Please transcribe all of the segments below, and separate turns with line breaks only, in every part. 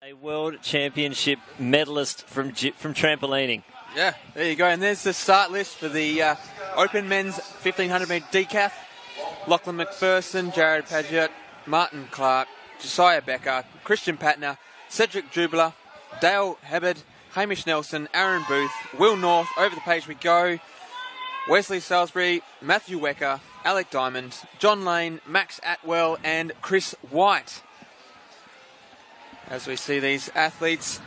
A World Championship medalist from trampolining.
Yeah, there you go. And there's the start list for the Open Men's 1500 metre decaf. Lachlan McPherson, Jared Paget, Martin Clark, Josiah Becker, Christian Patner, Cedric Jubler, Dale Hebard, Hamish Nelson, Aaron Booth, Will North. Over the page we go. Wesley Salisbury, Matthew Wecker, Alec Diamond, John Lane, Max Atwell and Chris White. As we see these athletes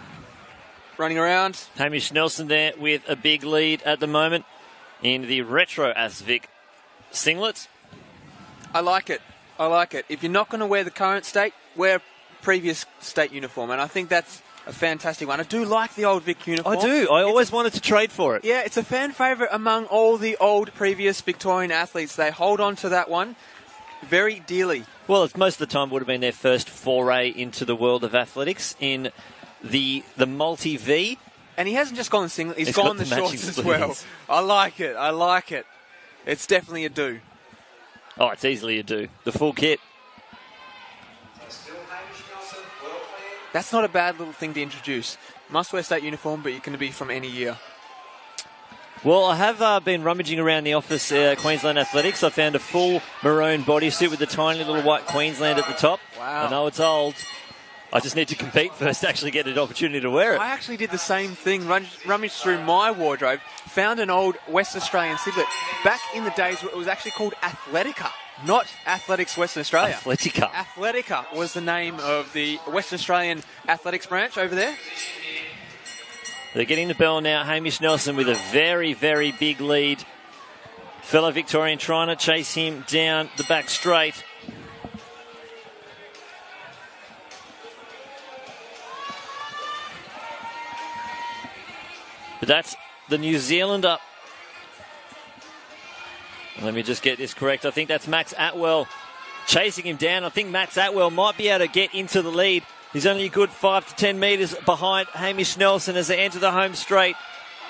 running around.
Hamish Nelson there with a big lead at the moment in the retro Asvic singlets.
I like it. I like it. If you're not going to wear the current state, wear previous state uniform. And I think that's a fantastic one. I do like the old Vic uniform.
I do. I always wanted to trade for it.
Yeah, it's a fan favourite among all the old previous Victorian athletes. They hold on to that one very dearly.
Well, it's most of the time would have been their first foray into the world of athletics in the multi-V.
And he hasn't just gone the singlet, he's gone the shorts as well. I like it. I like it. It's definitely a do.
Oh, it's easily a do. The full kit.
That's not a bad little thing to introduce. Must wear state uniform, but you can be from any year.
Well, I have been rummaging around the office, Queensland Athletics. I found a full maroon bodysuit with a tiny little white Queensland at the top.
Wow.
I know it's old. I just need to compete first to actually get an opportunity to wear it.
I actually did the same thing, rummaged through my wardrobe, found an old West Australian singlet back in the days where it was actually called Athletica, not Athletics Western Australia.
Athletica.
Athletica was the name of the Western Australian athletics branch over there.
They're getting the bell now. Hamish Nelson with a very, very big lead. Fellow Victorian trying to chase him down the back straight. But that's the New Zealander. Let me just get this correct. I think that's Max Atwell chasing him down. I think Max Atwell might be able to get into the lead. He's only a good 5 to 10 metres behind Hamish Nelson as they enter the home straight.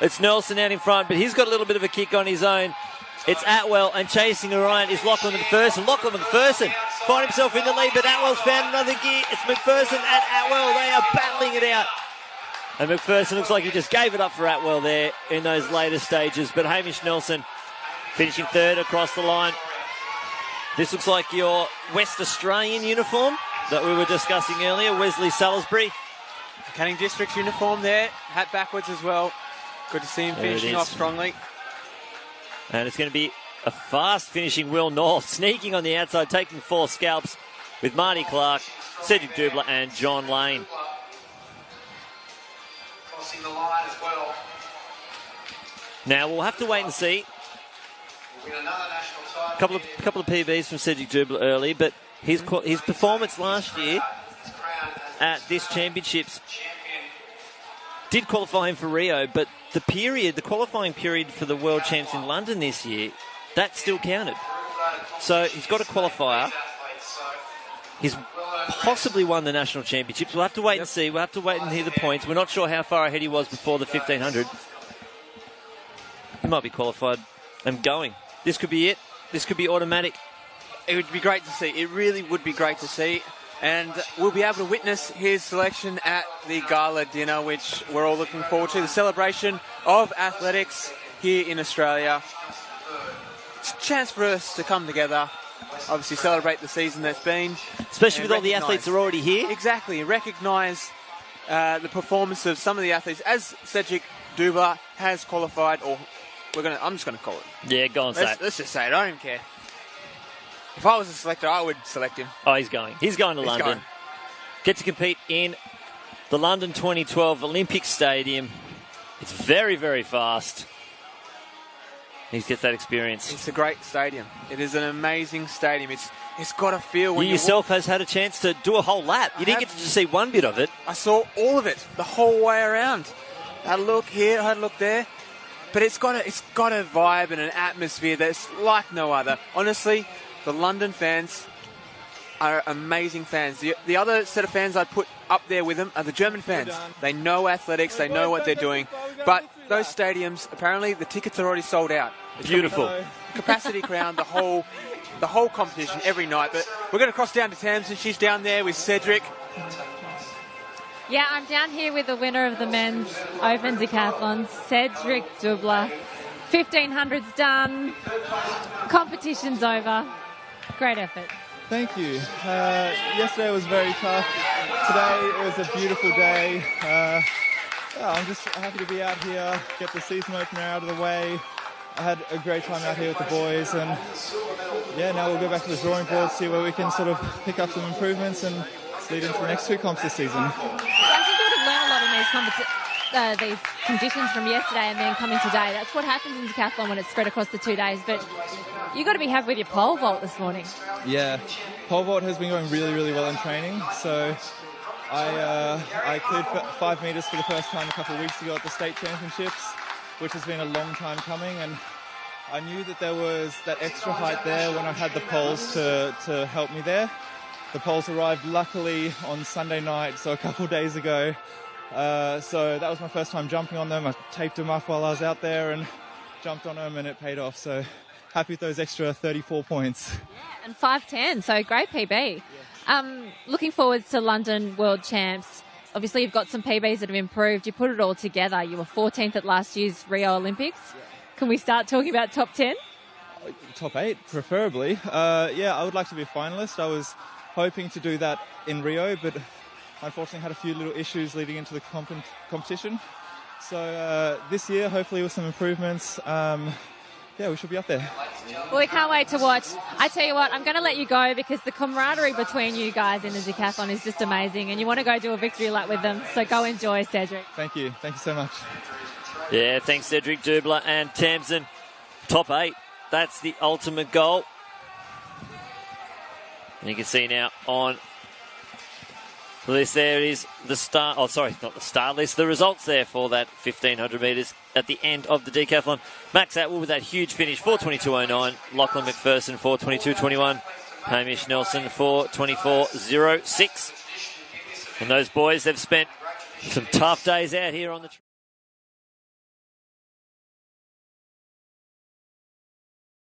It's Nelson out in front, but he's got a little bit of a kick on his own. It's Atwell, and chasing around is Lachlan McPherson. Lachlan McPherson find himself in the lead, but Atwell's found another gear. It's McPherson and Atwell. They are battling it out. And McPherson looks like he just gave it up for Atwell there in those later stages. But Hamish Nelson finishing third across the line. This looks like your West Australian uniform that we were discussing earlier. Wesley Salisbury.
Canning District's uniform there. Hat backwards as well. Good to see him finishing off strongly.
And it's going to be a fast finishing Will North, sneaking on the outside, taking 4 scalps with Marty Clark, Cedric Dubler and John Lane.
Crossing the line as well.
Now we'll have to wait and see.
We'll win another national title.
Couple of PBs from Cedric Dubler early, but his performance last year at this championships did qualify him for Rio, but the qualifying period for the World Champs in London this year, that still counted. So he's got a qualifier. He's possibly won the national championships. We'll have to wait and see. We'll have to wait and hear the points. We're not sure how far ahead he was before the 1500. He might be qualified and going. This could be it. This could be automatic.
It would be great to see. It really would be great to see. And we'll be able to witness his selection at the gala dinner, which we're all looking forward to. The celebration of athletics here in Australia. It's a chance for us to come together, obviously celebrate the season that's been.
Especially with all the athletes that are already here.
Exactly. Recognise the performance of some of the athletes. As Cedric Dubler has qualified, or I'm just going to call it.
Yeah, go on, say it.
Let's just say it. I don't even care. If I was a selector, I would select him.
Oh, he's going. He's going to London. Get to compete in the London 2012 Olympic Stadium. It's very, very fast. He gets that experience.
It's a great stadium. It is an amazing stadium. It's got a feel when
you yourself has had a chance to do a whole lap. You didn't get to just see one bit of it.
I saw all of it the whole way around. I had a look here, I had a look there. But it's got a vibe and an atmosphere that's like no other. Honestly, the London fans are amazing fans. The other set of fans I'd put up there with them are the German fans. They know athletics, they know what they're doing. But those stadiums, apparently the tickets are already sold out. It's
beautiful.
Capacity crown, the whole competition every night. But we're going to cross down to Thames, and she's down there with Cedric.
Yeah, I'm down here with the winner of the men's Open Decathlon, Cedric Dubler. 1500's done. Competition's over. Great effort.
Thank you. Yesterday was very tough. Today it was a beautiful day. I'm just happy to be out here, get the season opener out of the way. I had a great time out here with the boys, and now we'll go back to the drawing board, see where we can sort of pick up some improvements and lead into the next two comps this season.
I think you would have learned a lot in these conditions from yesterday and then coming today. That's what happens in decathlon when it's spread across the 2 days. But you got to be happy with your pole vault this morning.
Yeah, pole vault has been going really, really well in training. So I cleared 5 meters for the first time a couple of weeks ago at the state championships, which has been a long time coming. And I knew that there was that extra height there when I had the poles to help me there. The poles arrived luckily on Sunday night, so a couple of days ago. So that was my first time jumping on them. I taped them up while I was out there and jumped on them, and it paid off. So happy with those extra 34 points.
Yeah, and 5:10, so great PB. Looking forwards to London World Champs. Obviously, you've got some PBs that have improved. You put it all together. You were 14th at last year's Rio Olympics. Yeah. Can we start talking about top 10?
Top 8, preferably. I would like to be a finalist. I was hoping to do that in Rio, but unfortunately had a few little issues leading into the competition. So this year, hopefully with some improvements, we should be up there.
Well, we can't wait to watch. I tell you what, I'm going to let you go because the camaraderie between you guys in the decathlon is just amazing, and you want to go do a victory lap with them. So go enjoy, Cedric.
Thank you. Thank you so much.
Yeah, thanks, Cedric Dubler and Tamsin. Top 8. That's the ultimate goal. And you can see now on the list there is the start. Oh, sorry, not the start list. The results there for that 1500 metres at the end of the decathlon. Max Atwell with that huge finish, 4:22.09. Lachlan McPherson, 4:22.21. Hamish Nelson, 4:24.06. And those boys, they've spent some tough days out here on the